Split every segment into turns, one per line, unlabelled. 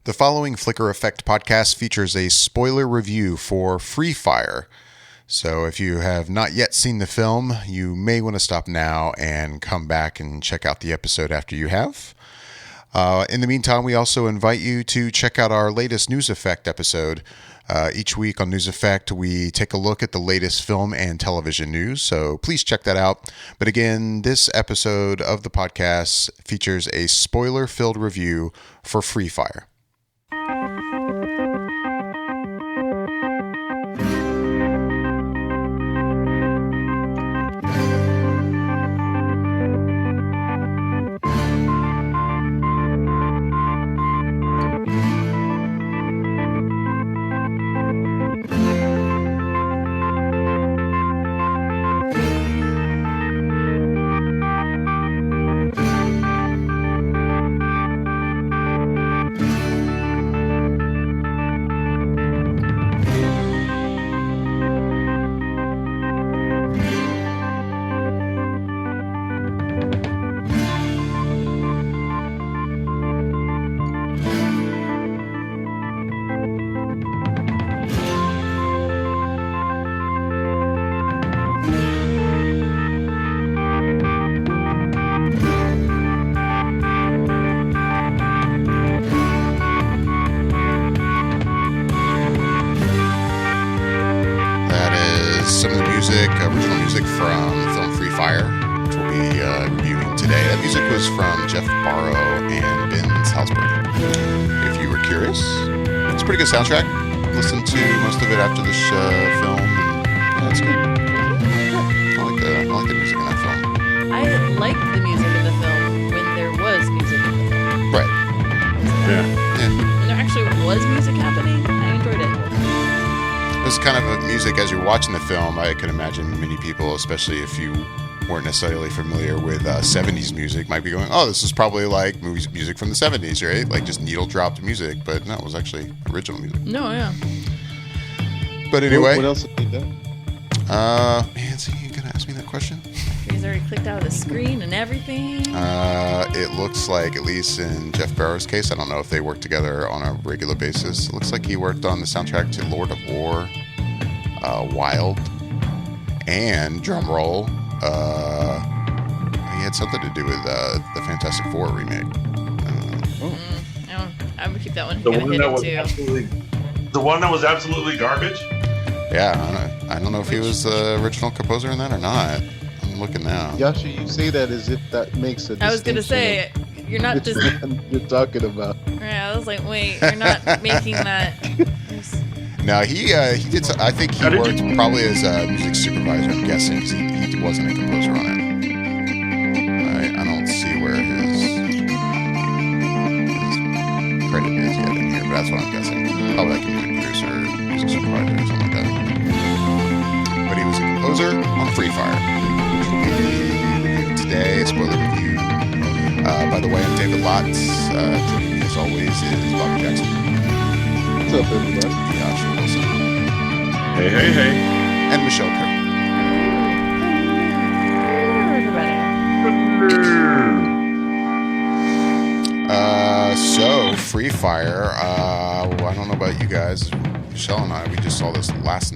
The following Flicker Effect podcast features a spoiler review for Free Fire. So if you have not yet seen the film, you may want to stop now and come back and check out the episode after you have. In the meantime, we also invite you to check out our latest News Effect episode. Each week on News Effect, we take a look at the latest film and television news, so please check that out. But again, this episode of the podcast features a spoiler-filled review for Free Fire. Original music from the film Free Fire, which we'll be reviewing today. That music was from Jeff Barrow and Ben Salisbury. If you were curious, it's a pretty good soundtrack. Listen to most of it after this film, and yeah, it's good. I like the music in that film.
I liked the music in the film when there was music in the film.
Right.
Yeah. When there actually was music happening, I enjoyed it.
This kind of a music as you're watching the film. I can imagine many people, especially if you weren't necessarily familiar with 70s music, might be going, oh, this is probably like music from the 70s, right? Like just needle-dropped music. But no, it was actually original music.
No, yeah.
But anyway.
What else did that?
Man, so you going to ask me that question?
He's already clicked out of the screen and everything.
It looks like, at least in Jeff Barrow's case, I don't know if they work together on a regular basis. It looks like he worked on the soundtrack to Lord of War, Wild, and drumroll. He had something to do with the Fantastic Four remake.
I'm gonna keep that one.
The one that was absolutely garbage.
Yeah, I don't know if he was the original composer in that or not. I'm looking now.
Yasha, you say that as if that makes a distinction.
I was gonna say you're not just.
You're talking about.
Yeah, I was like, wait, you're not making that.
No, he did. I think he worked probably as a music supervisor. I'm guessing because he wasn't a composer on it. I don't see where his credit is yet in here, but that's what I'm guessing. Probably like a music producer, music supervisor, or something like that. But he was a composer on Free Fire, which we'll be reviewing today. Spoiler review. By the way, I'm David Lotz. Joining me as always is Bobby Jackson.
What's up, everybody?
Joshua Wilson.
Hey.
And Michelle Kirk. So Free Fire. I don't know about you guys. Michelle and I, we just saw this late last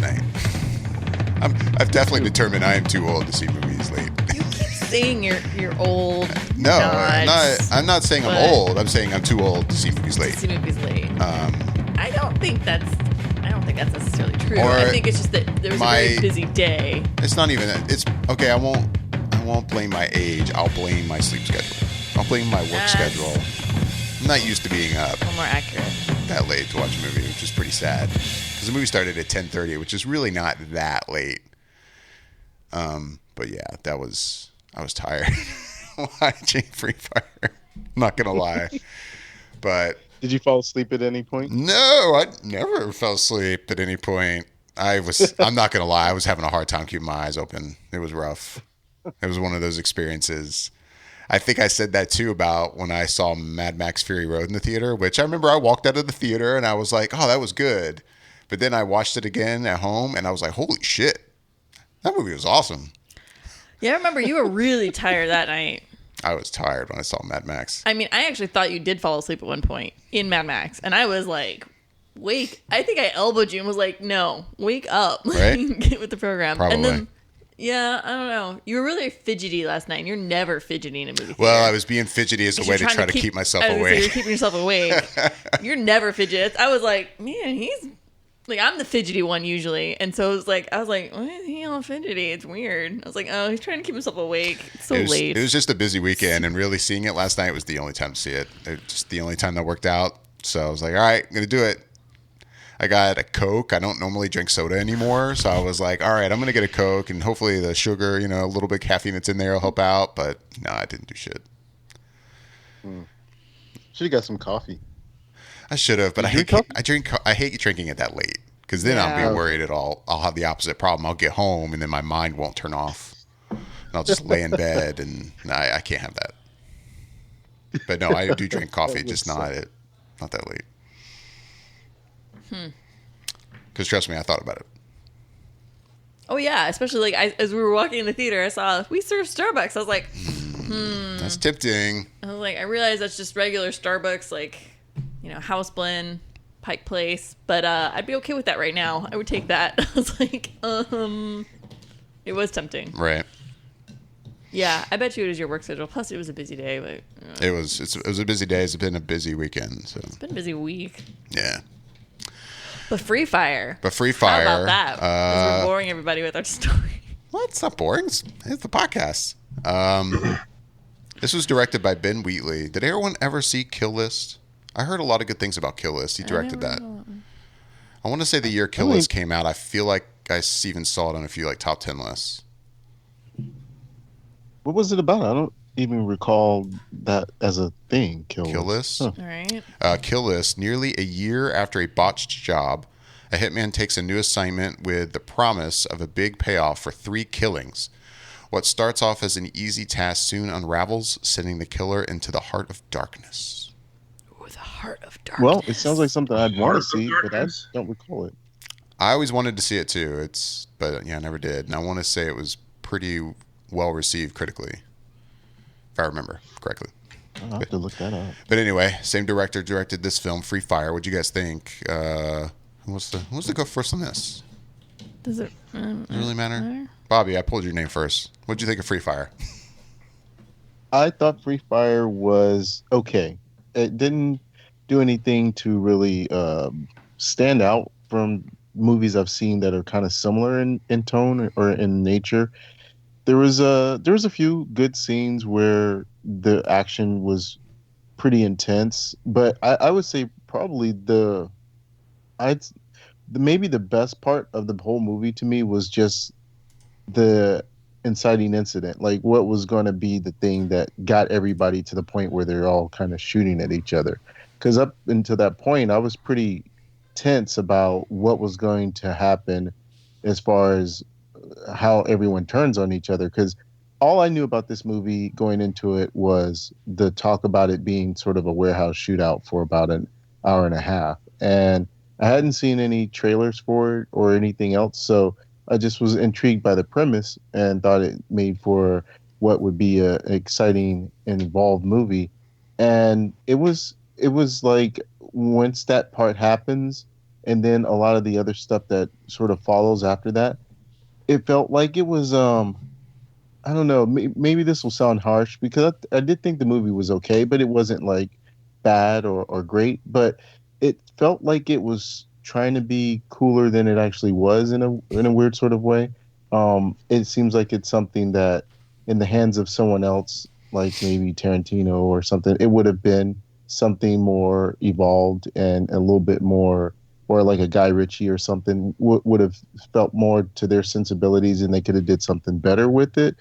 night. I've definitely determined I am too old to see movies late.
You keep saying you're old.
No, I'm not saying I'm old. I'm saying I'm too old to see movies late. I don't think that's necessarily true. I think it's just that there was a very busy day. It's not even that. It's okay. I won't blame my age. I'll blame my sleep schedule. I'll blame my work schedule. I'm not used to being up
more accurate
that late to watch a movie, which is pretty sad. Because the movie started at 10:30, which is really not that late. But yeah, I was tired watching Free Fire. I'm not gonna lie, but
did you fall asleep at any point?
No, I never fell asleep at any point. I'm not gonna lie, I was having a hard time keeping my eyes open. It was rough. It was one of those experiences. I think I said that too about when I saw Mad Max Fury Road in the theater, which I remember I walked out of the theater and I was like, oh, that was good. But then I watched it again at home and I was like, holy shit, that movie was awesome.
Yeah, I remember you were really tired that night.
I was tired when I saw Mad Max.
I mean, I actually thought you did fall asleep at one point in Mad Max, and I was like, wake. I think I elbowed you and was like, no, wake up.
Right?
Get with the program.
Probably.
And then, yeah, I don't know. You were really fidgety last night, and you're never fidgety in a movie theater.
Well, I was being fidgety as a way to try to keep myself
You're
awake.
keeping yourself awake. You're never fidget. I was like, man, he's like, I'm the fidgety one usually, and so it was like, I was like, why is he all fidgety? It's weird. I was like, oh, he's trying to keep himself awake. It's so late.
It was just a busy weekend, and really seeing it last night was the only time to see it. It was just the only time that worked out. So I was like, all right, I'm gonna do it. I got a Coke. I don't normally drink soda anymore, so I was like, all right, I'm gonna get a Coke, and hopefully the sugar, a little bit of caffeine that's in there will help out. But no, I didn't do shit.
Should have got some coffee.
I should have, but I hate drinking it that late because then I'll
Yeah.
be worried I'll have the opposite problem. I'll get home and then my mind won't turn off, and I'll just lay in bed, and I can't have that. But no, I do drink coffee, just not that late. Because trust me, I thought about it.
Oh yeah, especially like as we were walking in the theater, I saw we serve Starbucks. I was like,
That's tempting.
I realized that's just regular Starbucks, like, house blend, Pike Place. But I'd be okay with that right now. I would take that. I was like, it was tempting.
Right.
Yeah, I bet you it was your work schedule. Plus, it was a busy day. But
It was a busy day. It's been a busy weekend. So
it's been a busy week.
yeah.
But Free Fire.
But Free Fire.
How about that? 'Cause we're boring everybody with our story.
Well, it's not boring. It's the podcast. This was directed by Ben Wheatley. Did everyone ever see Kill List? I heard a lot of good things about Kill List. He directed that. I want to say the year Kill List came out, I feel like I even saw it on a few top 10 lists.
What was it about? I don't even recall that as a thing. Kill
List?
Huh.
All right.
Kill List. Nearly a year after a botched job, a hitman takes a new assignment with the promise of a big payoff for 3 killings. What starts off as an easy task soon unravels, sending the killer into the heart of darkness.
Ooh, the Heart of Darkness.
Well, it sounds like something I'd want
Heart
to
of
see, but I
Darkness.
don't recall it.
I always wanted to see it too. But I never did. And I want to say it was pretty well received critically, if I remember correctly.
I'll have to look that up.
But anyway, same director directed this film, Free Fire. What'd you guys think? Who wants to go first on this?
Does it
Does it really matter? Bobby, I pulled your name first. What'd you think of Free Fire?
I thought Free Fire was okay. It didn't do anything to really stand out from movies I've seen that are kind of similar in tone or in nature. There was a few good scenes where the action was pretty intense, but I would say probably maybe the best part of the whole movie to me was just the inciting incident, like what was going to be the thing that got everybody to the point where they're all kind of shooting at each other. Because up until that point, I was pretty tense about what was going to happen as far as how everyone turns on each other. Because all I knew about this movie going into it was the talk about it being sort of a warehouse shootout for about an hour and a half. And I hadn't seen any trailers for it or anything else. So I just was intrigued by the premise and thought it made for what would be an exciting and involved movie. And it was like once that part happens and then a lot of the other stuff that sort of follows after that, it felt like it was, I don't know, maybe this will sound harsh because I did think the movie was okay, but it wasn't like bad or great, but it felt like it was trying to be cooler than it actually was in a weird sort of way. It seems like it's something that in the hands of someone else, like maybe Tarantino or something, it would have been something more evolved and a little bit more, or like a Guy Ritchie or something would have felt more to their sensibilities and they could have did something better with it.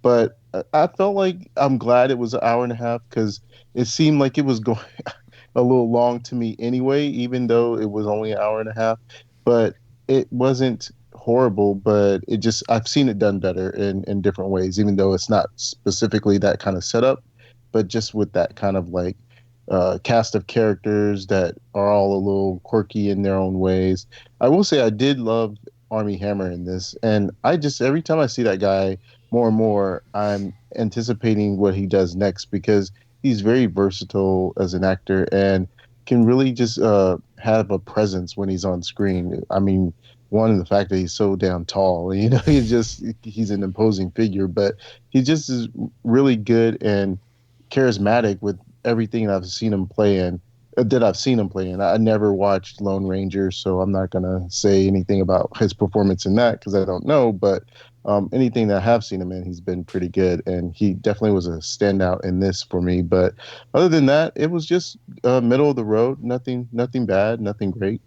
But I felt like I'm glad it was an hour and a half because it seemed like it was going a little long to me anyway, even though it was only an hour and a half. But it wasn't horrible, but I've seen it done better in different ways, even though it's not specifically that kind of setup, but just with that kind of like cast of characters that are all a little quirky in their own ways. I will say I did love Armie Hammer in this, and every time I see that guy more and more I'm anticipating what he does next because he's very versatile as an actor and can really just have a presence when he's on screen. I mean, one, the fact that he's so damn tall, he's an imposing figure, but he just is really good and charismatic with everything I've seen him play in. That I've seen him play in. I never watched Lone Ranger, so I'm not gonna say anything about his performance in that because I don't know. But anything that I have seen him in, he's been pretty good, and he definitely was a standout in this for me. But other than that, it was just middle of the road. Nothing bad, nothing great.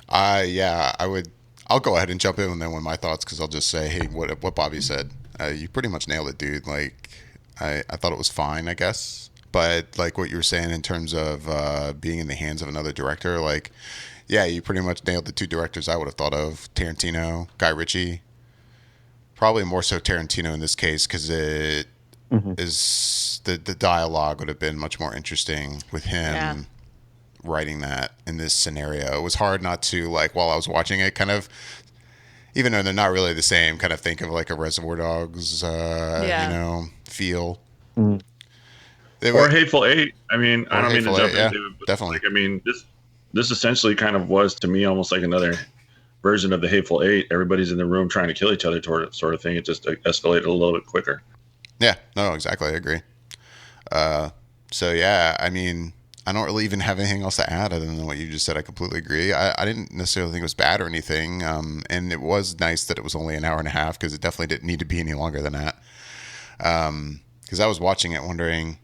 Yeah, I'll go ahead and jump in then with my thoughts because I'll just say, hey, what Bobby said. You pretty much nailed it, dude. Like, I thought it was fine, I guess. But like what you were saying in terms of being in the hands of another director, like, yeah, you pretty much nailed the two directors I would have thought of: Tarantino, Guy Ritchie. Probably more so Tarantino in this case because it is the dialogue would have been much more interesting with him writing that in this scenario. It was hard not to, like, while I was watching it, kind of, even though they're not really the same, kind of think of like a Reservoir Dogs, feel.
Mm-hmm.
Or Hateful Eight. I mean, I don't mean to jump
into
it, but
definitely.
Like, I mean, this essentially kind of was to me almost like another version of the Hateful Eight. Everybody's in the room trying to kill each other, sort of thing. It just escalated a little bit quicker.
Yeah, no, exactly. I agree. So yeah, I mean, I don't really even have anything else to add other than what you just said. I completely agree. I didn't necessarily think it was bad or anything. And it was nice that it was only an hour and a half because it definitely didn't need to be any longer than that. Because I was watching it wondering,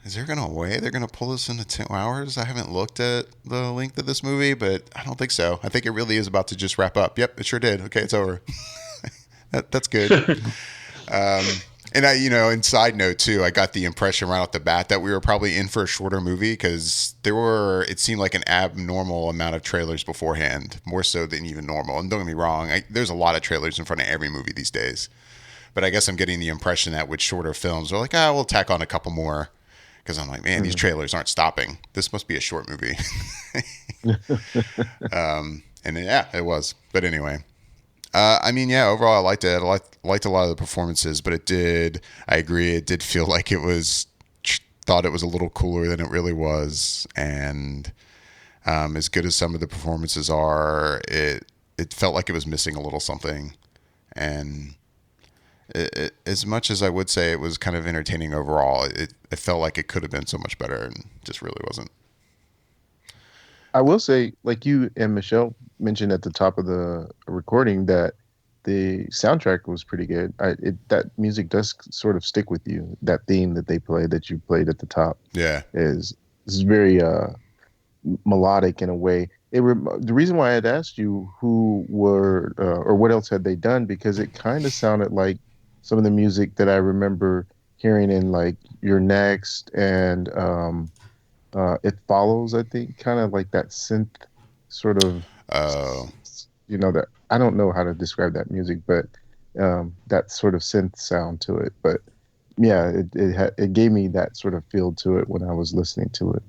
is there going to a way they're going to pull this into 2 hours? I haven't looked at the length of this movie, but I don't think so. I think it really is about to just wrap up. Yep, it sure did. Okay, it's over. That's good. And in side note too, I got the impression right off the bat that we were probably in for a shorter movie because it seemed like an abnormal amount of trailers beforehand, more so than even normal. And don't get me wrong, there's a lot of trailers in front of every movie these days. But I guess I'm getting the impression that with shorter films, they're like, we'll tack on a couple more. Because I'm like, man, these trailers aren't stopping. This must be a short movie. And then, yeah, it was. But anyway, overall I liked it. I liked a lot of the performances, but I agree, it did feel like thought it was a little cooler than it really was. And as good as some of the performances are, it felt like it was missing a little something. And as much as I would say it was kind of entertaining overall, it felt like it could have been so much better and just really wasn't.
I will say, like you and Michelle mentioned at the top of the recording, that the soundtrack was pretty good. That music does sort of stick with you. That theme that they play, that you played at the top, is very melodic in a way. The reason why I had asked you who were or what else had they done, because it kind of sounded like some of the music that I remember hearing in like You're Next and It Follows, I think, kind of like that synth sort of, that I don't know how to describe that music, but that sort of synth sound to it. But yeah, it gave me that sort of feel to it when I was listening to it.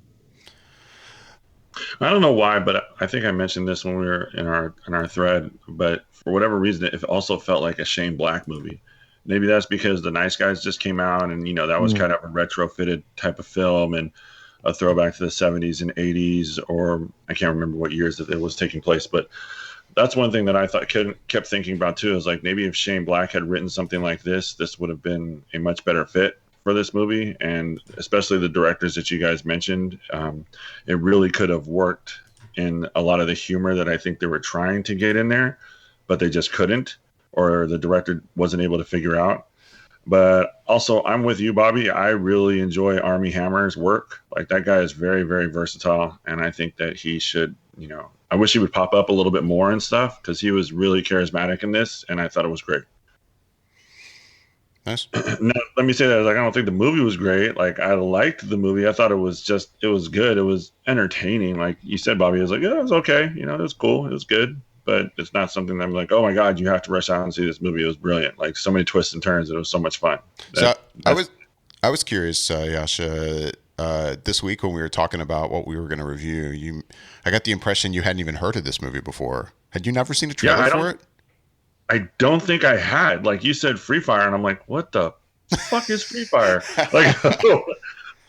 I don't know why, but I think I mentioned this when we were in our thread, but for whatever reason, it also felt like a Shane Black movie. Maybe that's because The Nice Guys just came out, and that was kind of a retrofitted type of film and a throwback to the 70s and 80s, or I can't remember what years that it was taking place. But that's one thing that I kept thinking about too, is like maybe if Shane Black had written something like this would have been a much better fit for this movie, and especially the directors that you guys mentioned. It really could have worked in a lot of the humor that I think they were trying to get in there, but they just couldn't, or the director wasn't able to figure out. But also, I'm with you, Bobby. I really enjoy Armie Hammer's work. Like, that guy is very, very versatile, and I think that he should, I wish he would pop up a little bit more and stuff, because he was really charismatic in this, and I thought it was great.
Nice.
Now, let me say that, like, I don't think the movie was great. Like, I liked the movie. I thought it was good. It was entertaining. Like you said, Bobby, it was like, yeah, it was okay. It was cool. It was good. But it's not something that I'm like, oh my God, you have to rush out and see this movie. It was brilliant. Like, so many twists and turns. It was so much fun.
I was curious, Yasha, this week when we were talking about what we were going to review, I got the impression you hadn't even heard of this movie before. Had you never seen a trailer for it?
I don't think I had. Like you said, Free Fire, and I'm like, what the fuck is Free Fire? Like,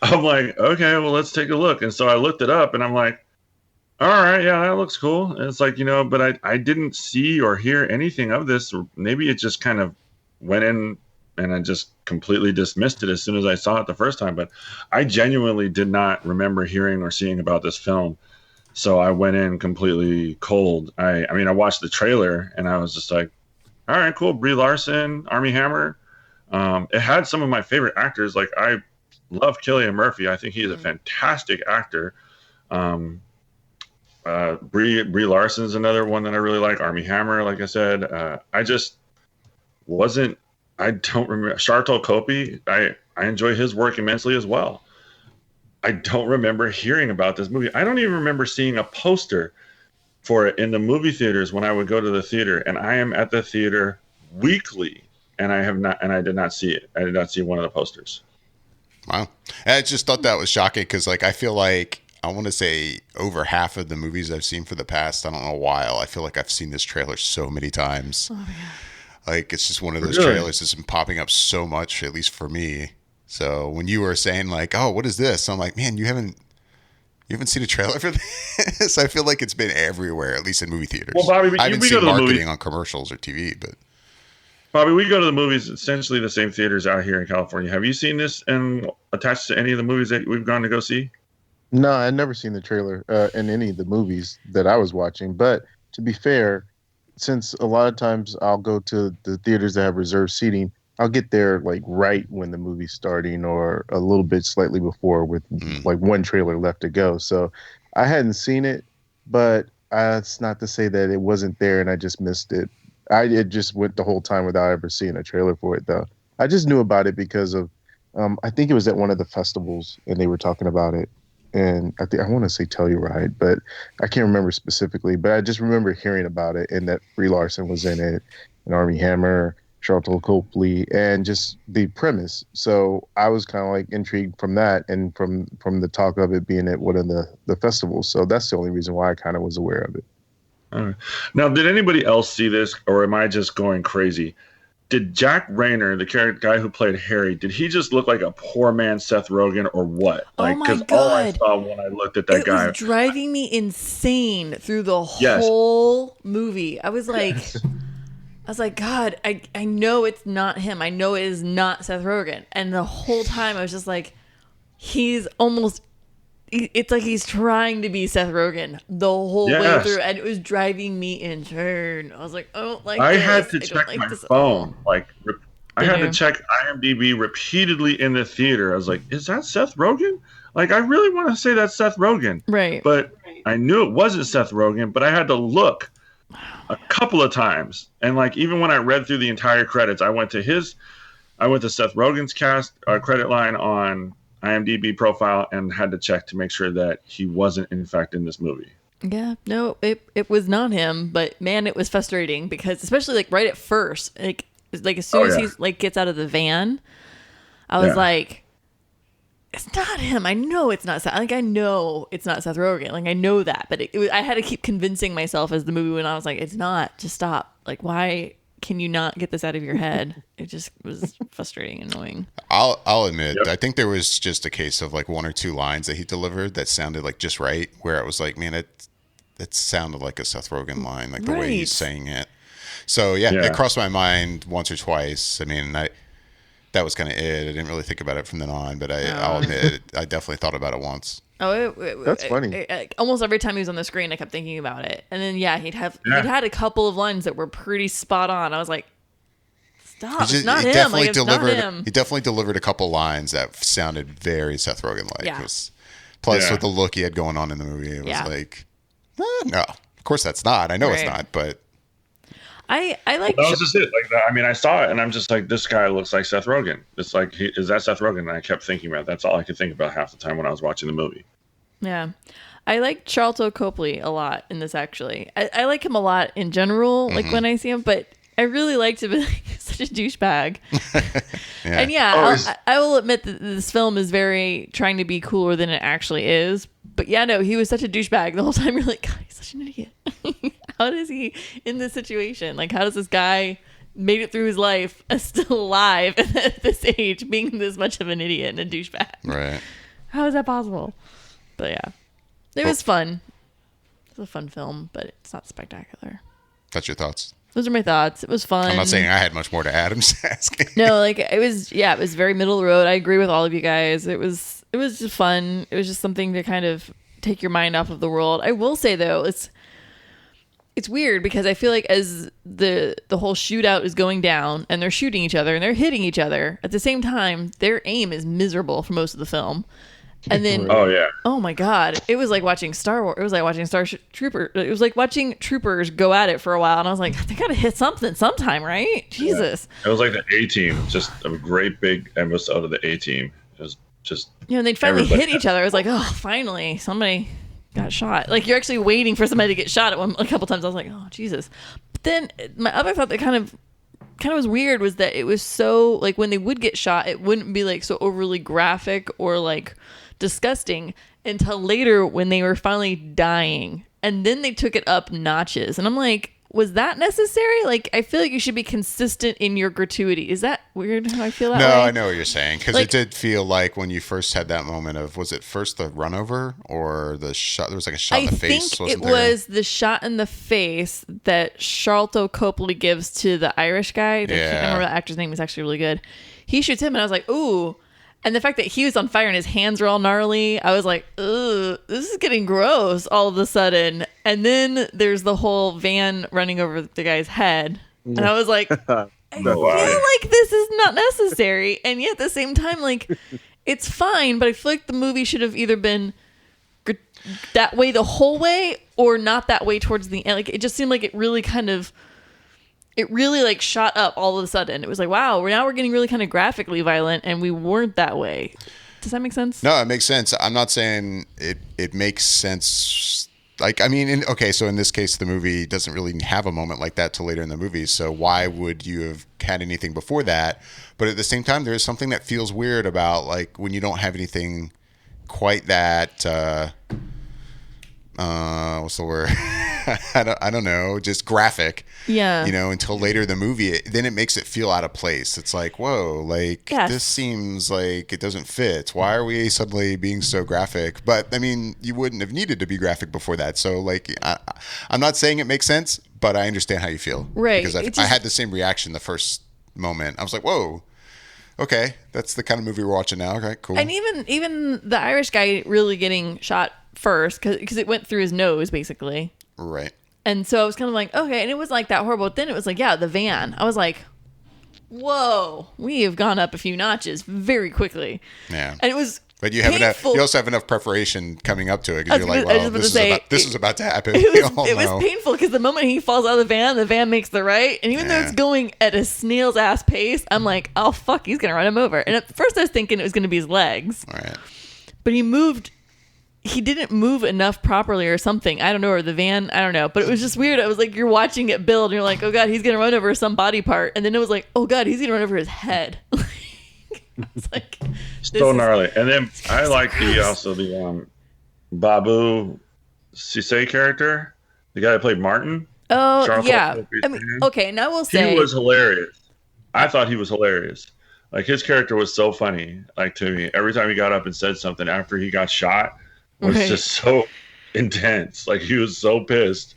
I'm like, okay, well, let's take a look. And so I looked it up, and I'm like, all right, yeah, that looks cool. And it's like, but I didn't see or hear anything of this. Or maybe it just kind of went in, and I just completely dismissed it as soon as I saw it the first time. But I genuinely did not remember hearing or seeing about this film. So I went in completely cold. I mean, I watched the trailer, and I was just like, all right, cool. Brie Larson, Armie Hammer. It had some of my favorite actors. Like, I love Cillian Murphy. I think he's a fantastic actor. Brie Larson's another one that I really like. Armie Hammer, like I said. I don't remember. Sharlto Copley, I enjoy his work immensely as well. I don't remember hearing about this movie. I don't even remember seeing a poster for it in the movie theaters when I would go to the theater. And I am at the theater weekly, and I did not see it. I did not see one of the posters.
Wow. I just thought that was shocking because, like, I feel like I want to say over half of the movies I've seen for the past, I don't know, while, I feel like I've seen this trailer so many times. Oh, yeah. Like, it's just one of those trailers that's been popping up so much, at least for me. So when you were saying, like, oh, what is this? I'm like, man, you haven't seen a trailer for this? I feel like it's been everywhere, at least in movie theaters.
Well, Bobby,
I haven't seen marketing on commercials or TV, but
Bobby, we go to the movies, essentially the same theaters out here in California. Have you seen this and attached to any of the movies that we've gone to go see?
No, I'd never seen the trailer in any of the movies that I was watching. But to be fair, since a lot of times I'll go to the theaters that have reserved seating, I'll get there like right when the movie's starting or a little bit slightly before with like one trailer left to go. So I hadn't seen it, but it's not to say that it wasn't there and I just missed it. It just went the whole time without ever seeing a trailer for it, though. I just knew about it because of, I think it was at one of the festivals and they were talking about it. And I want to say Telluride, but I can't remember specifically. But I just remember hearing about it and that Brie Larson was in it, and Armie Hammer, Sharlto Copley, and just the premise. So I was kind of like intrigued from that and from the talk of it being at one of the festivals. So that's the only reason why I kind of was aware of it.
All right. Now, did anybody else see this, or am I just going crazy? Did Jack Rayner, the guy who played Harry, did he just look like a poor man Seth Rogen, or what?
Like, my God.
All I saw when I looked at that guy,
it was driving me insane through the whole movie. I was like, God, I know it's not him. I know it is not Seth Rogen. And the whole time I was just like, it's like he's trying to be Seth Rogen the whole way through, and it was driving me in turn. I was like, I
had to check my phone. I had to check IMDb repeatedly in the theater. I was like, is that Seth Rogen? Like, I really want to say that's Seth Rogen.
Right.
But I knew it wasn't Seth Rogen, but I had to look a couple of times. And like, even when I read through the entire credits, I went to Seth Rogen's credit line on IMDb profile and had to check to make sure that he wasn't in fact in this movie.
Yeah, no, it was not him, but man, it was frustrating because especially like right at first, like as soon as he like gets out of the van, I was like, it's not him. I know it's not Seth. Like, I know it's not Seth Rogen. Like, I know that, but I had to keep convincing myself as the movie went on. I was like, it's not. Just stop. Like, why can you not get this out of your head? It just was frustrating and annoying.
I'll admit, I think there was just a case of like one or two lines that he delivered that sounded like just right, where it was like, man, it sounded like a Seth Rogen line, like the way he's saying it. So it crossed my mind once or twice. I mean, that was kind of it. I didn't really think about it from then on, but I'll admit, I definitely thought about it once.
Oh,
that's funny.
Almost every time he was on the screen, I kept thinking about it. And then, he'd had a couple of lines that were pretty spot on. I was like, stop, it's not him. Like, it's not him.
He definitely delivered a couple lines that sounded very Seth Rogen-like. Yeah. Plus, with the look he had going on in the movie, it was like, no, of course that's not. I know it's not, but...
I like...
That was just it. Like, I mean, I saw it, and I'm just like, this guy looks like Seth Rogen. It's like, is that Seth Rogen? And I kept thinking about it. That's all I could think about half the time when I was watching the movie.
Yeah. I like Sharlto Copley a lot in this, actually. I like him a lot in general, like when I see him, but I really liked him. He's such a douchebag. And I will admit that this film is very trying to be cooler than it actually is. But he was such a douchebag the whole time. You're like, God, he's such an idiot. how does he in this situation? Like, how does this guy made it through his life still alive at this age, being this much of an idiot and a douchebag?
Right.
How is that possible? But yeah, it was fun. It was a fun film, but it's not spectacular.
That's your thoughts.
Those are my thoughts. It was fun.
I'm not saying I had much more to add. I'm just asking.
No, like it was very middle of the road. I agree with all of you guys. It was just fun. It was just something to kind of take your mind off of the world. I will say though, it's weird because I feel like as the whole shootout is going down and they're shooting each other and they're hitting each other at the same time, their aim is miserable for most of the film. And then, oh my God, it was like watching Star Wars. It was like watching Troopers. It was like watching Troopers go at it for a while. And I was like, they got to hit something sometime, right? Jesus.
Yeah. It was like the A-Team, just a great big episode of the A-Team. It was just,
and they'd finally hit each other. I was like, oh, finally, somebody got shot. Like you're actually waiting for somebody to get shot a couple times. I was like, oh, Jesus. But then my other thought that kind of was weird was that it was so like when they would get shot, it wouldn't be like so overly graphic or like disgusting until later when they were finally dying, and then they took it up notches, and I'm like, was that necessary? Like, I feel like you should be consistent in your gratuity. Is that weird how I feel that way?
No, I know what you're saying, because
like,
it did feel like when you first had that moment of, was it first the run over or the shot? There was like a shot in the face.
I think it was the shot in the face that Sharlto Copley gives to the Irish guy. I can't remember the actor's name. He's actually really good. He shoots him, and I was like, ooh. And the fact that he was on fire and his hands were all gnarly, I was like, ugh, this is getting gross all of a sudden. And then there's the whole van running over the guy's head. And I was like, I feel like this is not necessary. And yet at the same time, like, it's fine, but I feel like the movie should have either been that way the whole way or not that way towards the end. Like, it just seemed like it really like shot up all of a sudden. It was like, wow, now we're getting really kind of graphically violent, and we weren't that way. Does that make sense?
No, it makes sense. I'm not saying it makes sense. Like, I mean, so in this case, the movie doesn't really have a moment like that till later in the movie. So why would you have had anything before that? But at the same time, there's something that feels weird about like when you don't have anything quite that. What's the word? I don't know, just graphic.
Yeah.
Until later in the movie, then it makes it feel out of place. It's like, whoa, like this seems like it doesn't fit. Why are we suddenly being so graphic? But I mean, you wouldn't have needed to be graphic before that. So like, I'm not saying it makes sense, but I understand how you feel.
Right.
Because I had the same reaction the first moment. I was like, whoa. Okay, that's the kind of movie we're watching now. Okay, cool.
And even the Irish guy really getting shot first because it went through his nose basically.
Right.
And so I was kind of like, okay, and it was like that horrible. But then it was like, yeah, the van. I was like, whoa, we have gone up a few notches very quickly.
Yeah.
And it was.
But you also have enough preparation coming up to it because you're like, well, this is about to happen.
It was painful because the moment he falls out of the van makes the right. And even though it's going at a snail's ass pace, I'm like, oh, fuck, he's going to run him over. And at first I was thinking it was going to be his legs.
Right.
But he didn't move enough properly or something. I don't know. Or the van, I don't know. But it was just weird. I was like, you're watching it build and you're like, oh, God, he's going to run over some body part. And then it was like, oh, God, he's going to run over his head. It's like
so gnarly. And then I like the Babu Sise character, the guy that played Martin.
Oh, yeah. I mean, okay, and I will say
he was hilarious. I thought he was hilarious. Like his character was so funny. Like to me, every time he got up and said something after he got shot was just so intense. Like he was so pissed.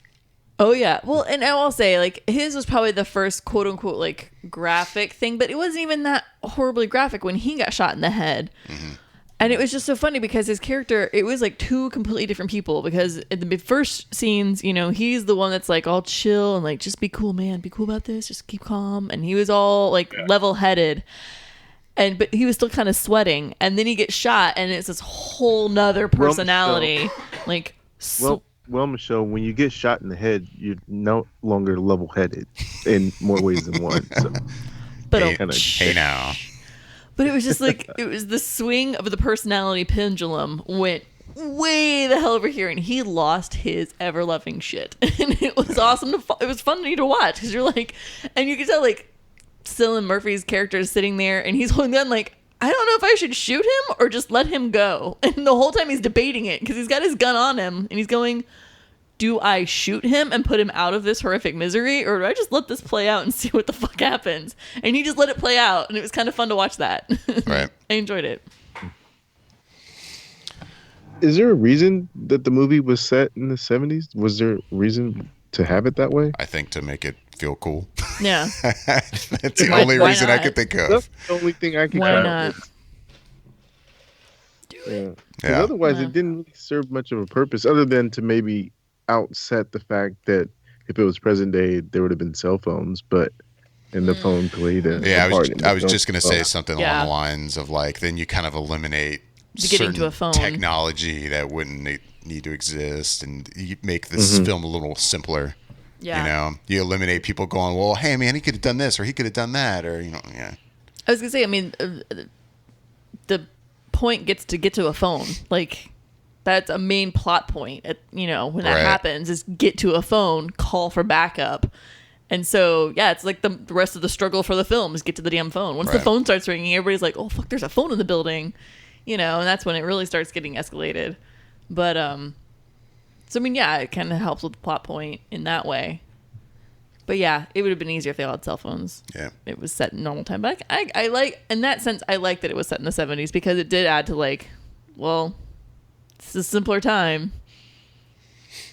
Oh yeah. Well, and I will say like his was probably the first quote unquote like graphic thing, but it wasn't even that horribly graphic when he got shot in the head. Mm-hmm. And it was just so funny because his character, it was like two completely different people because in the first scenes, he's the one that's like all chill and like, just be cool, man. Be cool about this. Just keep calm. And he was all like level headed. But he was still kind of sweating. And then he gets shot and it's this whole nother personality.
Well, Michelle, when you get shot in the head, you're no longer level-headed in more ways than one. So.
But
hey now.
But it was just like, it was the swing of the personality pendulum went way the hell over here, and he lost his ever-loving shit. And it was awesome. It was funny to watch because you're like, and you can tell like Cillian Murphy's character is sitting there, and he's holding gun like, I don't know if I should shoot him or just let him go. And the whole time he's debating it because he's got his gun on him and he's going, do I shoot him and put him out of this horrific misery, or do I just let this play out and see what the fuck happens? And he just let it play out, and it was kind of fun to watch that.
Right.
I enjoyed it.
Is there a reason that the movie was set in the 70s? Was there a reason to have it that way?
I think to make it feel cool.
Yeah.
That's the
Why-
only
why
reason I
not?
could think of.
That's the only thing I can
Why
come up
not?
with. Yeah. 'Cause
Yeah.
otherwise,
Yeah.
it didn't really serve much of a purpose other than to maybe outset the fact that if it was present day, there would have been cell phones, and the phone played a
Yeah,
part in the
I was
film.
just going to say something
Yeah.
along the lines of like, then you kind of eliminate
To getting to
certain
a phone.
technology that wouldn't need to exist, and you make this film a little simpler.
Yeah.
You know, you eliminate people going, well, hey man, he could have done this or he could have done that, or yeah.
I was gonna say, I mean, the point gets to get to a phone. Like, that's a main plot point. When that
Right.
happens, is get to a phone, call for backup. And so, yeah, it's like the rest of the struggle for the film is get to the damn phone. Once the
Right.
phone starts ringing, everybody's like, "Oh fuck, there's a phone in the building," and that's when it really starts getting escalated. But so I mean, yeah, it kind of helps with the plot point in that way. But yeah, it would have been easier if they all had cell phones.
Yeah.
It was set in normal time. But I like, in that sense, I like that it was set in the 70s because it did add to like, well, it's a simpler time.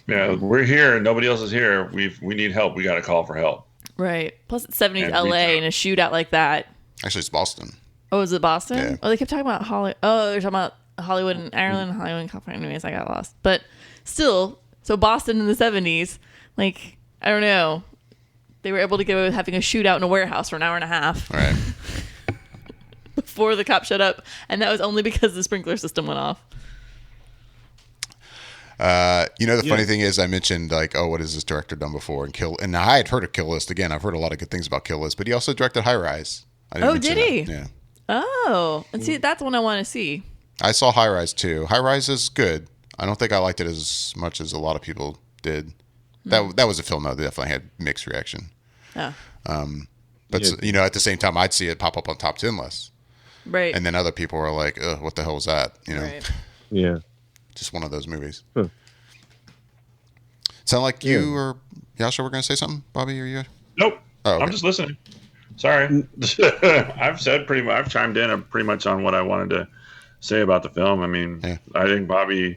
Yeah, we're here. Nobody else is here. We need help. We got to call for help.
Right. Plus it's 70s
And
LA
reach out.
and a shootout like that.
Actually, it's Boston.
Oh, is it Boston?
Yeah.
Oh, they kept talking about Hollywood. Oh, they're talking about Hollywood and Ireland, Hollywood and California. Anyways, I got lost. But still, so Boston in the 70s, like, I don't know. They were able to get away with having a shootout in a warehouse for an hour and a half
All right.
before the cop showed up. And that was only because the sprinkler system went off.
The funny thing is, I mentioned like, oh, what has this director done before? And I had heard of Kill List. Again, I've heard a lot of good things about Kill List, but he also directed High Rise. I didn't
Oh,
mention
did he?
that. Yeah.
Oh, and see, that's the one I want to see.
I saw High Rise too. High Rise is good. I don't think I liked it as much as a lot of people did. That was a film though that definitely had mixed reaction.
Oh,
But
Yeah.
at the same time, I'd see it pop up on top 10 lists,
right.
and then other people were like, "Ugh, what the hell was that?"
Right.
Yeah.
Just one of those movies.
Huh.
Sound like you or Yasha were going to say something, Bobby? Or you?
Nope.
Oh, okay.
I'm just listening. Sorry. I've said pretty much. I've chimed in pretty much on what I wanted to say about the film. I mean,
Yeah.
I think Bobby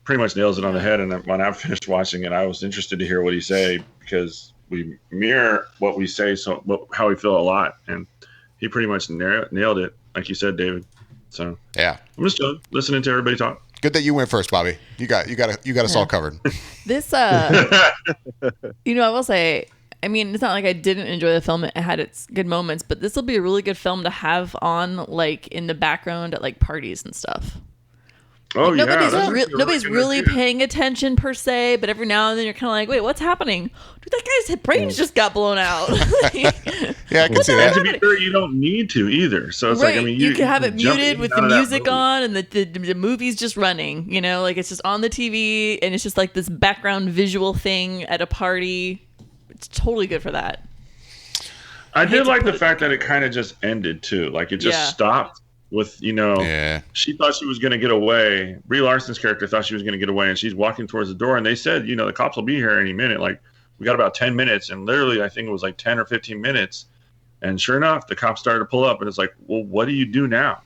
pretty much nails it on the head. And then when I finished watching it, I was interested to hear what he say because we mirror what we say, how we feel a lot, and he pretty much nailed it, like you said, David. So
Yeah.
I'm just chilling, listening to everybody talk.
Good that you went first, Bobby. You got us all covered.
This, I will say, I mean, it's not like I didn't enjoy the film. It had its good moments, but this will be a really good film to have on, like, in the background at, like, parties and stuff.
Oh
Like, nobody's
that's a
nobody's
good
really
idea.
paying attention per se, but every now and then you're kind of like, wait, what's happening? Dude, that guy's brains just got blown out.
Yeah, I can see
And
that.
to be fair, you don't need to either. So it's
right.
like, I mean,
you can have it
jump
muted
in
with
and
the
out of that
music
movie.
on and the movie's just running, like it's just on the TV and it's just like this background visual thing at a party. It's totally good for that.
I
hate
did
to
like
put
the
it-
fact that it kind of just ended too. Like it just
Yeah.
stopped with,
Yeah.
she thought she was going to get away. Brie Larson's character thought she was going to get away, and she's walking towards the door. And they said, the cops will be here any minute. Like we got about 10 minutes, and literally, I think it was like 10 or 15 minutes. And sure enough, the cops started to pull up, and it's like, well, what do you do now?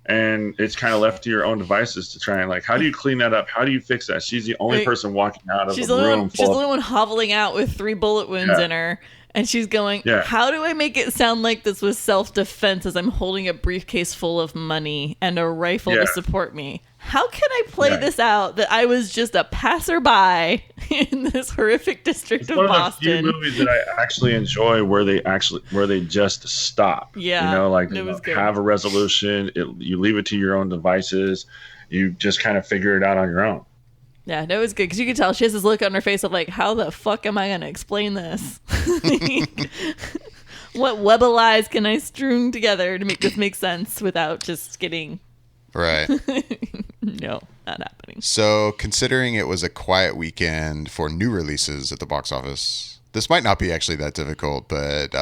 And it's kind of left to your own devices to try and like, how do you clean that up? How do you fix that? She's the only
Right.
person walking out of
She's
the
the only
room.
one. She's the
full
only
of,
one hobbling out with 3 bullet wounds
Yeah.
in her, and she's going,
Yeah.
"How do I make it sound like this was self-defense as I'm holding a briefcase full of money and a rifle
Yeah.
to support me? How can I play
Yeah.
this out that I was just a passerby in this horrific district
It's
of
one of the
Boston?"
few movies that I actually enjoy where they just stop.
Yeah,
Like
it was good.
have a resolution. You leave it to your own devices. You just kind of figure it out on your own.
Yeah, that was good because you could tell she has this look on her face of like, how the fuck am I going to explain this? What web of lies can I string together to make this make sense without just getting,
Right.
no, not happening.
So, considering it was a quiet weekend for new releases at the box office, this might not be actually that difficult, but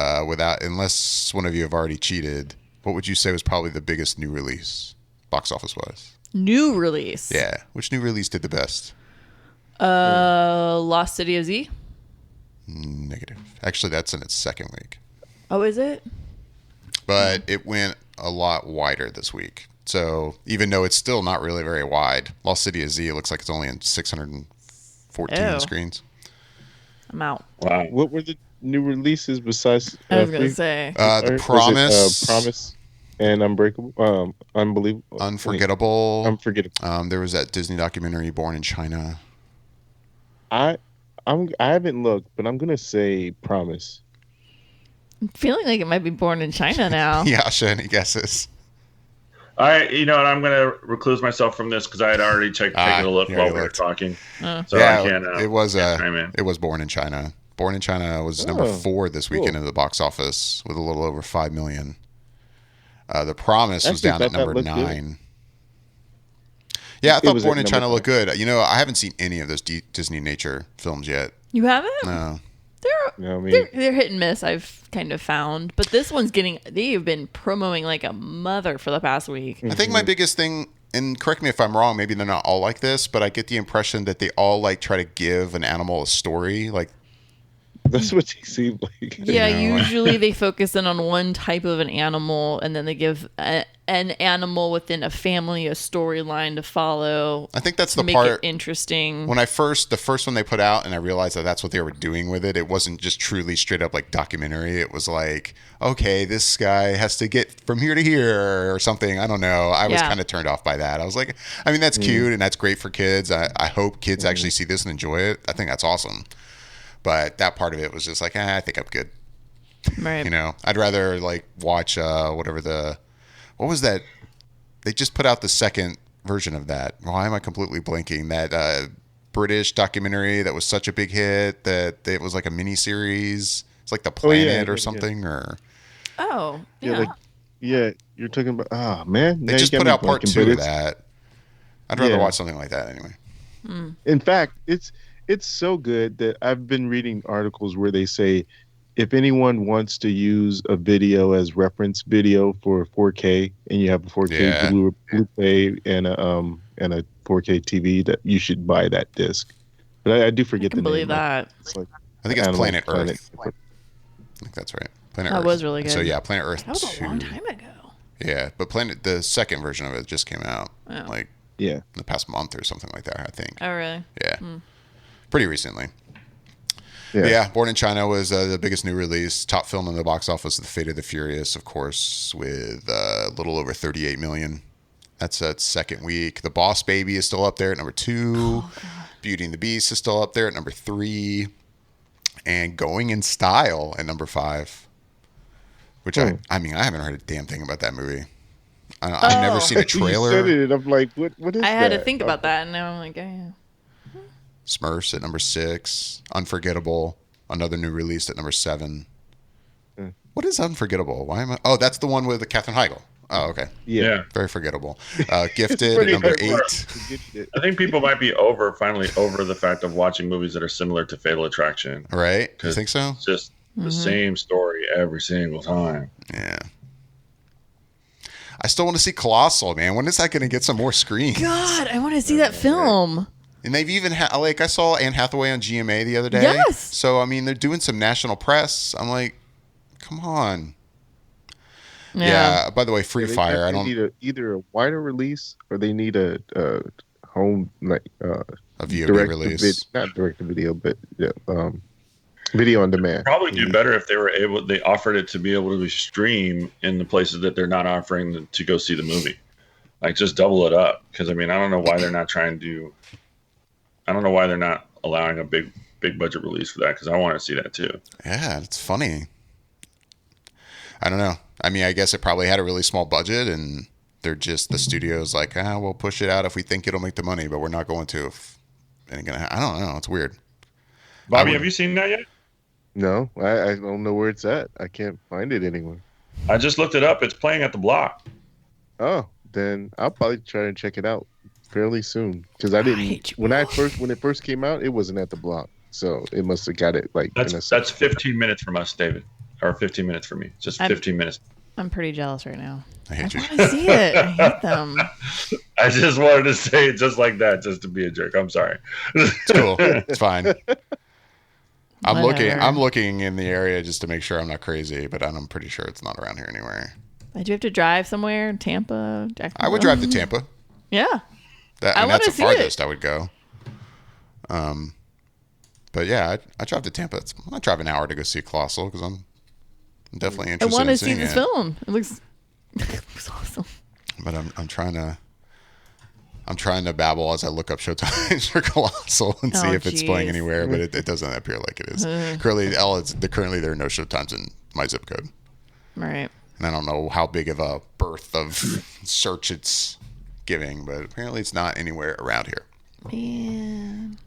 unless one of you have already cheated, what would you say was probably the biggest new release, box office wise?
New release.
Yeah. Which new release did the best?
Lost City of Z.
Negative. Actually, that's in its second week.
Oh, is it?
But it went a lot wider this week. So even though it's still not really very wide, Lost City of Z, it looks like it's only in 614
Ew.
screens.
I'm out.
Wow.
What were the new releases besides?
I was gonna
Free?
say.
The Promise.
Promise, and Unbreakable, Unbelievable,
Unforgettable.
Unforgettable.
There was that Disney documentary, Born in China.
I haven't looked, but I'm gonna say Promise.
I'm feeling like it might be Born in China now.
Yasha, any guesses?
You know what? I'm going to recluse myself from this because I had already taken a look
you
while
already
we were
looked.
talking.
Oh.
So
Yeah,
I can't.
it was
chime in.
it was Born in China. Born in China was number 4 this weekend
cool.
in the box office with a little over 5 million. The Promise was
Actually,
down at
thought that
number
looked good.
9. Yeah, I
It
thought
was
Born
at
in
number
China looked good. You know, I haven't seen any of those Disney nature films yet.
You haven't?
No.
They're
You know what I mean?
they're hit and miss. I've kind of found, but this one's getting. They've been promoting like a mother for the past week.
I think my biggest thing, and correct me if I'm wrong, maybe they're not all like this, but I get the impression that they all like try to give an animal a story. Like,
That's what they seem like.
Yeah,
You know.
usually they focus in on one type of an animal, and then they give an animal within a family a storyline to follow.
I think that's
to
the
make
part
it interesting.
when the first one they put out, and I realized that that's what they were doing with it. It wasn't just truly straight up like documentary. It was like, okay, this guy has to get from here to here or something. I don't know. I was
Yeah.
kind of turned off by that. I was like, I mean, that's cute and that's great for kids. I hope kids actually see this and enjoy it. I think that's awesome. But that part of it was just like, I think I'm good.
Right.
You know, I'd rather like watch what was that? They just put out the second version of that. Why am I completely blanking? That British documentary that was such a big hit that it was like a mini series. It's like The Planet or something. Or
Oh, yeah.
Yeah, like, yeah, you're talking about. Oh man,
they
now
just
you got
put
me
out part
blanking,
2
but
of
it's-
that. I'd rather
Yeah.
watch something like that anyway.
In fact, it's so good that I've been reading articles where they say if anyone wants to use a video as reference video for 4K and you have a 4K
Yeah.
Blu-ray and a 4K TV, that you should buy that disc. But I do
I
forget
can
the
believe
name.
that.
It's like
I think it's
Animal
Planet Earth. I think that's right. Planet
That
Earth.
was really good.
So yeah, Planet Earth
That was
2.
a long time ago.
Yeah, but the second version of it just came out
Oh.
like
Yeah.
in the past month or something like that, I think.
Oh, really?
Yeah. Pretty recently.
Yeah.
But yeah, Born in China was the biggest new release. Top film in the box office, The Fate of the Furious, of course, with a little over 38 million. That's its second week. The Boss Baby is still up there at number 2. Beauty and the Beast is still up there at number 3. And Going in Style at number 5. Which I mean, I haven't heard a damn thing about that movie. I've never seen a trailer.
You said it, and I'm like, what is that?
I had to think about that, and now I'm like, yeah.
Smurfs at number 6. Unforgettable, another new release at number 7. What is Unforgettable? Why am I? Oh, that's the one with Katherine Heigl. Oh, okay.
Yeah.
Very forgettable. Gifted at
pretty
number
hard.
8.
I think people might be finally over the fact of watching movies that are similar to Fatal Attraction.
Right? You think so?
It's just the same story every single time.
Yeah. I still want to see Colossal, man. When is that going to get some more screens?
God, I want to see that film.
And they've even like I saw Anne Hathaway on GMA the other day.
Yes.
So I mean, they're doing some national press. I'm like, come on. Yeah. By the way, Free
They
Fire. I
definitely
don't
need either a wider release or they need a home like
a VOD
direct
release.
not direct to video, but video on demand.
Probably do better if they offered it to be able to stream in the places that they're not offering to go see the movie. Like just double it up. Because I mean, I don't know why they're not allowing a big budget release for that, because I want to see that too.
Yeah, it's funny. I don't know. I mean, I guess it probably had a really small budget, and they're just the studio's like, we'll push it out if we think it'll make the money, but we're not going to. If it ain't gonna. I don't know. It's weird.
Bobby, have you seen that yet?
No, I don't know where it's at. I can't find it anywhere.
I just looked it up. It's playing at the Block.
Oh, then I'll probably try to check it out fairly soon because I didn't
hate you,
when it first came out. It wasn't at the Block, so it must have got it like
That's 15 minutes from us, David, or 15 minutes for me. Just 15 minutes.
I'm pretty jealous right now.
I hate you.
I want to see it. I hate them.
I just wanted to say it just like that, just to be a jerk. I'm sorry.
It's cool. It's fine. I'm
Whatever.
looking in the area just to make sure I'm not crazy, but I'm pretty sure it's not around here anywhere.
Did you have to drive somewhere? Tampa?
I would drive to Tampa.
Yeah.
That's
wanna
the
see
farthest
it.
I would go. But yeah, I drive to Tampa. I drive an hour to go see Colossal because I'm definitely
I
interested
want
in
to see
seeing
this
it.
film. It looks awesome.
But I'm trying to babble as I look up showtimes for Colossal and see
Oh,
if it's playing
jeez.
anywhere, but it doesn't appear like it is. Currently there are no showtimes in my zip code.
Right.
And I don't know how big of a birth of search it's giving, but apparently it's not anywhere around here.
Man.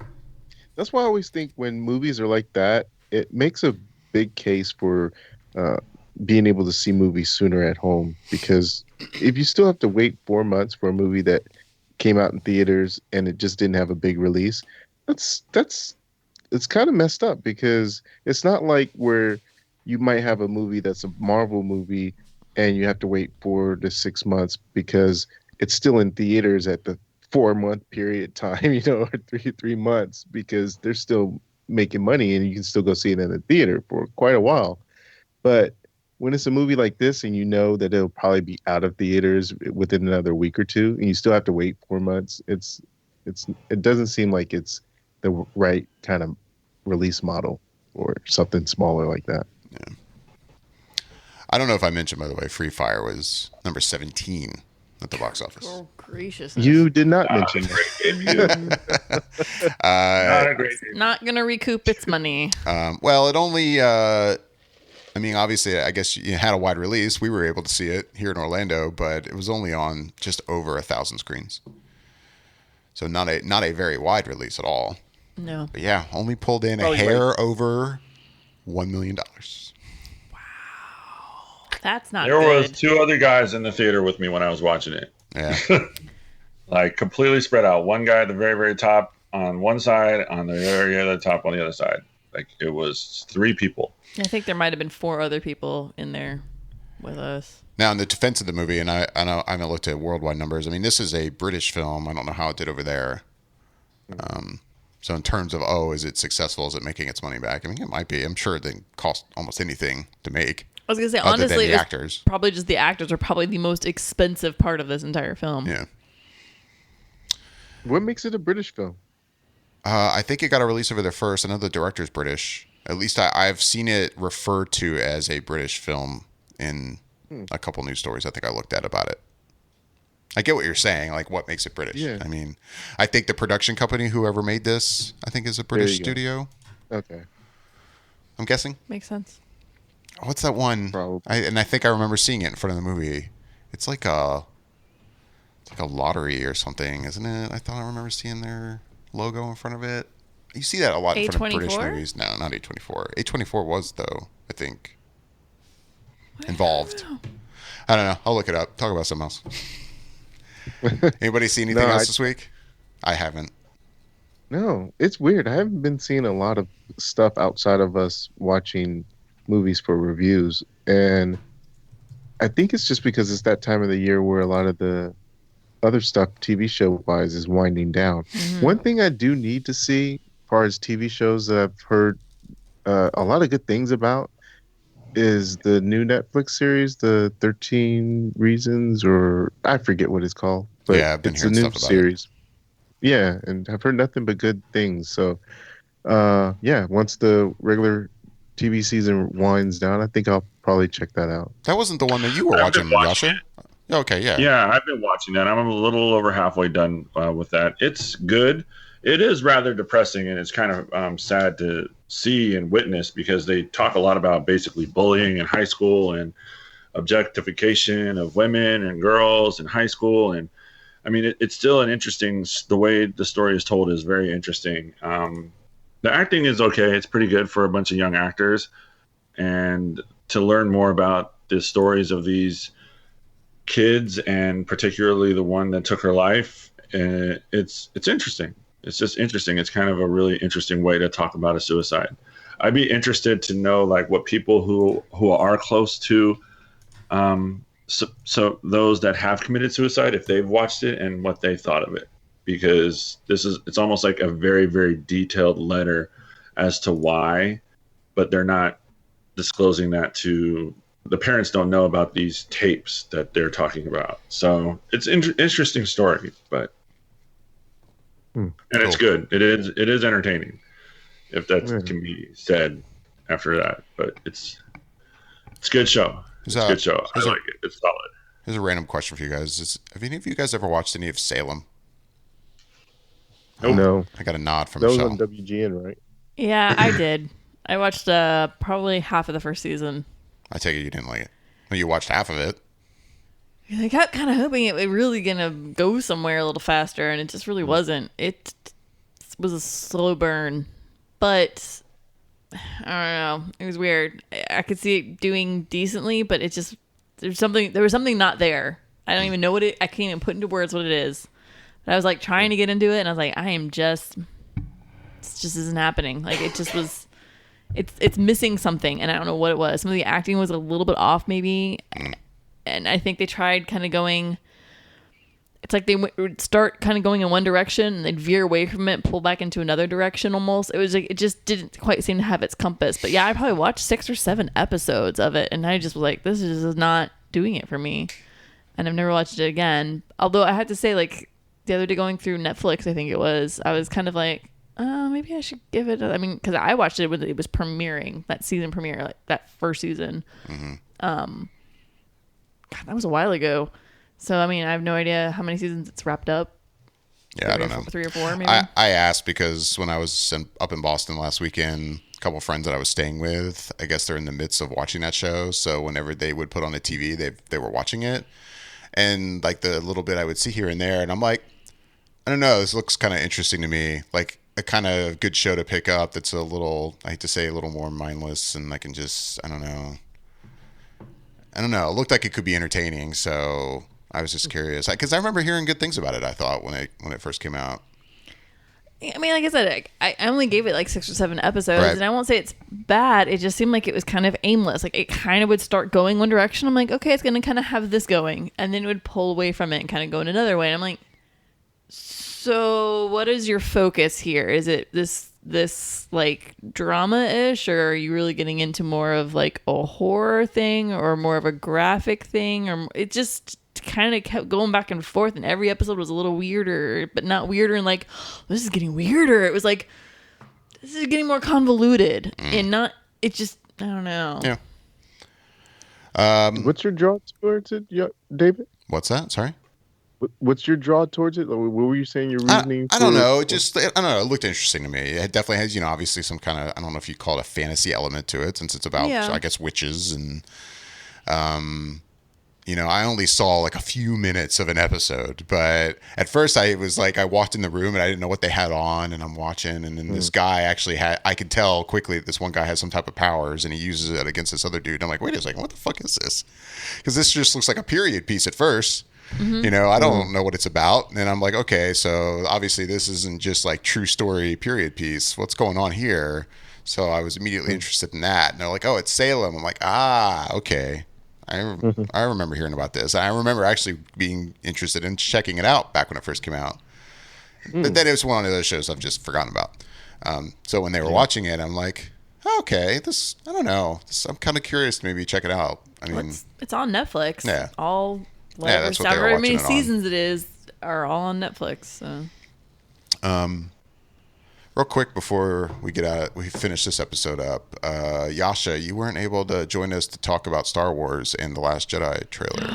That's why I always think when movies are like that, it makes a big case for being able to see movies sooner at home. Because if you still have to wait 4 months for a movie that came out in theaters and it just didn't have a big release, it's kind of messed up, because it's not like where you might have a movie that's a Marvel movie and you have to wait 4 to 6 months because it's still in theaters at the 4-month period time, or 3 months, because they're still making money and you can still go see it in the theater for quite a while. But when it's a movie like this and you know that it'll probably be out of theaters within another week or two and you still have to wait 4 months, it doesn't seem like it's the right kind of release model or something smaller like that.
Yeah. I don't know if I mentioned, by the way, Free Fire was number 17 at the box office.
Oh, gracious.
You did not mention
Not a
that.
great debut. Not a great debut.
Not going to recoup its money.
Well, it only, obviously, I guess you had a wide release. We were able to see it here in Orlando, but it was only on just over 1,000 screens. So not a very wide release at all.
No.
But yeah, only pulled in a
Oh,
hair over $1 million.
That's not
There
good.
was 2 other guys in the theater with me when I was watching it.
Yeah.
Like completely spread out. One guy at the very, very top on one side, on the very other top on the other side. Like it was 3 people.
I think there might have been 4 other people in there with us.
Now, in the defense of the movie, and I know I haven't looked at worldwide numbers. I mean, this is a British film. I don't know how it did over there. So in terms of, is it successful? Is it making its money back? I mean, it might be. I'm sure it didn't cost almost anything to make.
I was going to say,
Other than
honestly,
the
it's
actors.
probably just the actors are probably the most expensive part of this entire film.
Yeah.
What makes it a British film?
I think it got a release over there first. I know the director's British. At least I've seen it referred to as a British film in a couple news stories I think I looked at about it. I get what you're saying, like what makes it British.
Yeah.
I mean, I think the production company, whoever made this, I think is a British
you go.
studio.
Okay.
I'm guessing.
Makes sense.
What's that one?
Probably.
I think I remember seeing it in front of the movie. It's like a lottery or something, isn't it? I thought I remember seeing their logo in front of it. You see that a lot in front of British
A24?
movies. No, not A24. A24 was, though, I think, involved. I don't know. I'll look it up. Talk about something else. Anybody see anything
No,
else this week? I haven't.
No, it's weird. I haven't been seeing a lot of stuff outside of us watching movies for reviews. And I think it's just because it's that time of the year where a lot of the other stuff TV show wise is winding down. One thing I do need to see as far as TV shows that I've heard a lot of good things about is the new Netflix series, the 13 Reasons, or I forget what it's called. But
Yeah, I've been
it's a
hearing
new
stuff about it.
series. Yeah, and I've heard nothing but good things. So, once the regular TV season winds down, I think I'll probably check that out.
That wasn't the one that you were
I've been
watching,
watching
Yasha? Okay, yeah.
Yeah, I've been watching that. I'm a little over halfway done with that. It's good. It is rather depressing, and it's kind of sad to see and witness because they talk a lot about basically bullying in high school and objectification of women and girls in high school. And I mean, it's still an interesting, the way the story is told is very interesting. The acting is okay. It's pretty good for a bunch of young actors. And to learn more about the stories of these kids, and particularly the one that took her life, it's interesting. It's just interesting. It's kind of a really interesting way to talk about a suicide. I'd be interested to know like what people who are close to so those that have committed suicide, if they've watched it and what they thought of it, because it's almost like a very, very detailed letter as to why, but they're not disclosing that to the parents. Don't know about these tapes that they're talking about. So it's interesting story, but and it's good. It is entertaining, if that can be said after that. But it's a good show. It's a good show. I like it. It's solid.
Here's a random question for you guys. Have any of you guys ever watched any of Salem?
Nope. No.
I got a nod from
That
Michelle.
was on WGN, right?
Yeah, I did. I watched probably half of the first season.
I take it you didn't like it. Well, you watched half of it.
I got kind of hoping it was really gonna go somewhere a little faster, and it just really wasn't. It was a slow burn, but I don't know. It was weird. I could see it doing decently, but it just there was something not there. I don't even know what I can't even put into words what it is. But I was like trying to get into it, and I was like, it just isn't happening. Like it just was. It's missing something, and I don't know what it was. Some of the acting was a little bit off, maybe, and I think they tried kind of going. It's like they would start kind of going in one direction, and they'd veer away from it, pull back into another direction. Almost, it was like it just didn't quite seem to have its compass. But yeah, I probably watched 6 or 7 episodes of it, and I just was like, this is not doing it for me, and I've never watched it again. Although I had to say, like the other day going through Netflix, I think it was, I was kind of like, maybe I should give it. Because I watched it when it was premiering, that season premiere, like that first season. Mm-hmm. God, that was a while ago. So I have no idea how many seasons it's wrapped up.
Yeah, I don't know.
3 or 4, maybe.
I asked because when I was up in Boston last weekend, a couple of friends that I was staying with, I guess they're in the midst of watching that show. So whenever they would put on the TV, they were watching it, and like the little bit I would see here and there, and I'm like, I don't know, this looks kind of interesting to me, like a kind of good show to pick up that's a little, I hate to say, a little more mindless, and I can just, I don't know, it looked like it could be entertaining, so I was just curious, because I remember hearing good things about it, I thought, when it first came out.
Like I said, I only gave it like 6 or 7 episodes,
right.
And I won't say it's bad. It just seemed like it was kind of aimless. Like it kind of would start going one direction. I'm like, okay, it's going to kind of have this going, and then it would pull away from it and kind of go in another way. And I'm like, so what is your focus here? Is it this like drama-ish, or are you really getting into more of like a horror thing or more of a graphic thing? Or it just kind of kept going back and forth, and every episode was a little weirder, but not weirder and like, this is getting weirder. It was like, this is getting more convoluted and not, it just, I don't know.
Yeah.
What's your draw towards it, David?
What's that? Sorry?
What's your draw towards it? What were you saying your reasoning?
I don't know. I don't know. It looked interesting to me. It definitely has, obviously some kind of, I don't know if you call it a fantasy element to it, since it's about, I guess, witches. And, I only saw like a few minutes of an episode, but at first I was like, I walked in the room and I didn't know what they had on, and I'm watching, and then this guy actually I could tell quickly that this one guy has some type of powers, and he uses it against this other dude. I'm like, wait a second, what the fuck is this? Because this just looks like a period piece at first. Mm-hmm. I don't know what it's about. And I'm like, okay, so obviously this isn't just like true story period piece. What's going on here? So I was immediately interested in that. And they're like, oh, it's Salem. I'm like, okay. I remember hearing about this. I remember actually being interested in checking it out back when it first came out. But then it was one of those shows I've just forgotten about. So when they were watching it, I'm like, okay, I don't know. I'm kind of curious to maybe check it out.
It's on Netflix.
Yeah.
That's what however many seasons it is are all on Netflix. So.
Real quick before we finish this episode up, Yasha, you weren't able to join us to talk about Star Wars and The Last Jedi trailer.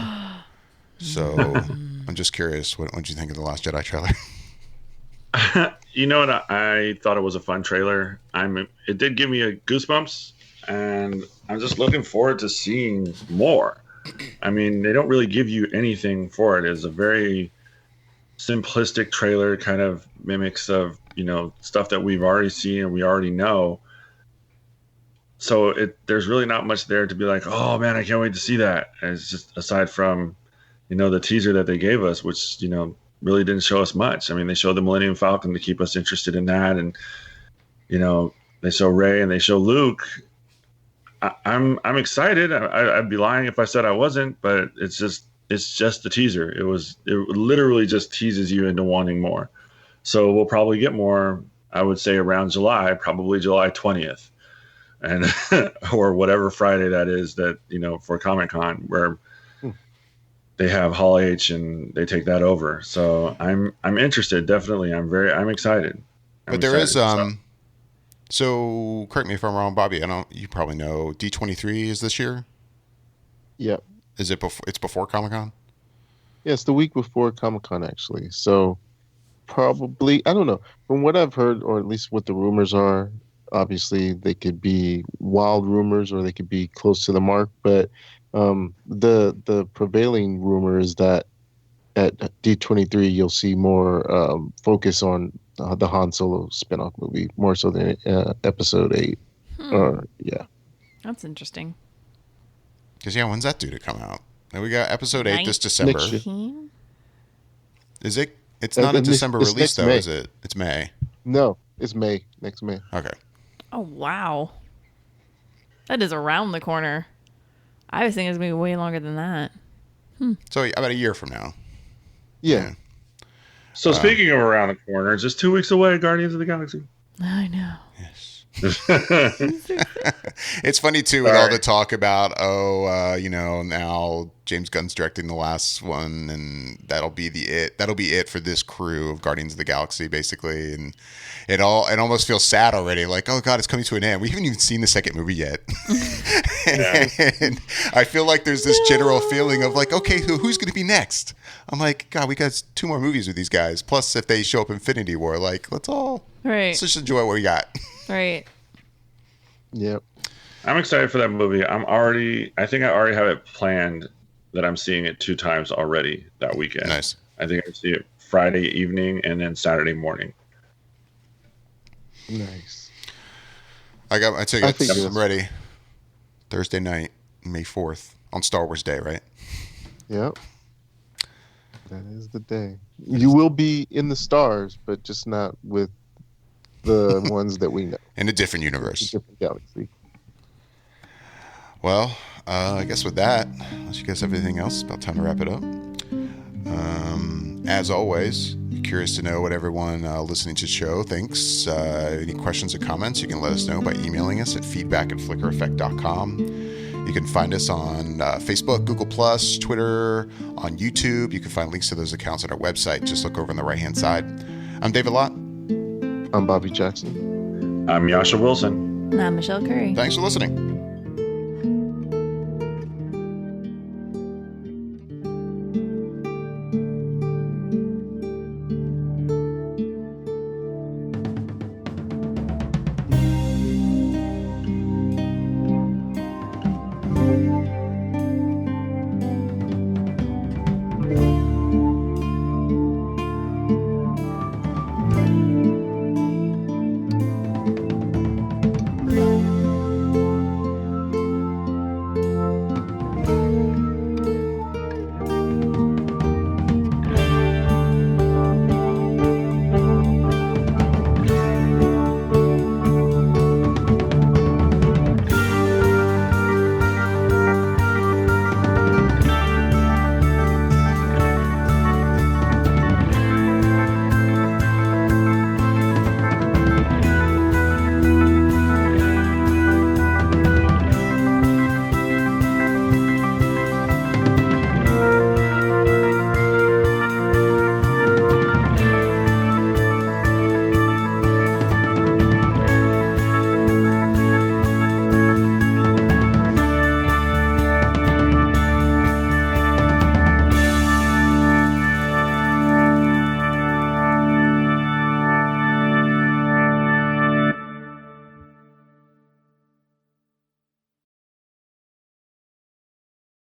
So I'm just curious, what did you think of The Last Jedi trailer?
You know what? I thought it was a fun trailer. It did give me a goosebumps, and I'm just looking forward to seeing more. They don't really give you anything for it. It's a very simplistic trailer, kind of mimics of, stuff that we've already seen and we already know. So there's really not much there to be like, oh man, I can't wait to see that. And it's just aside from, the teaser that they gave us, which, really didn't show us much. They showed the Millennium Falcon to keep us interested in that. And, they show Rey and they show Luke. I'm excited. I'd be lying if I said I wasn't, but it's just the teaser. It literally just teases you into wanting more. So we'll probably get more. I would say around July, probably July 20th, and or whatever Friday that is. That for Comic-Con where they have Hall H and they take that over. So I'm interested. Definitely, I'm excited.
But there is So correct me if I'm wrong, Bobby. You probably know D23 is this year.
Yep.
Is it before? It's before Comic-Con.
Yeah, it's the week before Comic-Con actually. So probably, I don't know. From what I've heard, or at least what the rumors are, obviously they could be wild rumors or they could be close to the mark. But the prevailing rumor is that at D23 you'll see more focus on the Han Solo spinoff movie, more so than Episode 8. Yeah.
That's interesting.
Because when's that due to come out? Then we got Episode 8 this December. Is it? It's not a December release though, is it? It's May.
No, it's May. Next May.
Okay.
Oh wow, that is around the corner. I was thinking it was gonna be way longer than that.
So about a year from now.
Yeah.
So speaking of around the corner, just 2 weeks away, Guardians of the Galaxy.
I know.
Yes. It's funny too with all the talk about now James Gunn's directing the last one and that'll be it for this crew of Guardians of the Galaxy basically, and it almost feels sad already, like, oh god, it's coming to an end. We haven't even seen the second movie yet. And I feel like there's this general feeling of like, okay, who's going to be next? I'm like, god, we got 2 more movies with these guys, plus if they show up Infinity War, like let's just enjoy what we got.
Right.
Yep.
I'm excited for that movie. I think I already have it planned that I'm seeing it 2 times already that weekend.
Nice.
I think I see it Friday evening and then Saturday morning.
Nice.
I'm ready. Thursday night, May 4th, on Star Wars Day, right?
Yep. That is the day. You will be in the stars, but just not with the ones that we know.
In a different universe.
A different galaxy.
Well, I guess with that, unless you guys have anything else, it's about time to wrap it up. As always, curious to know what everyone listening to the show thinks. Any questions or comments, you can let us know by emailing us at feedback@flickereffect.com. You can find us on Facebook, Google+, Twitter, on YouTube. You can find links to those accounts on our website. Just look over on the right-hand side. I'm David Lott.
I'm Bobby Jackson.
I'm Yasha Wilson.
And I'm Michelle Curry.
Thanks for listening.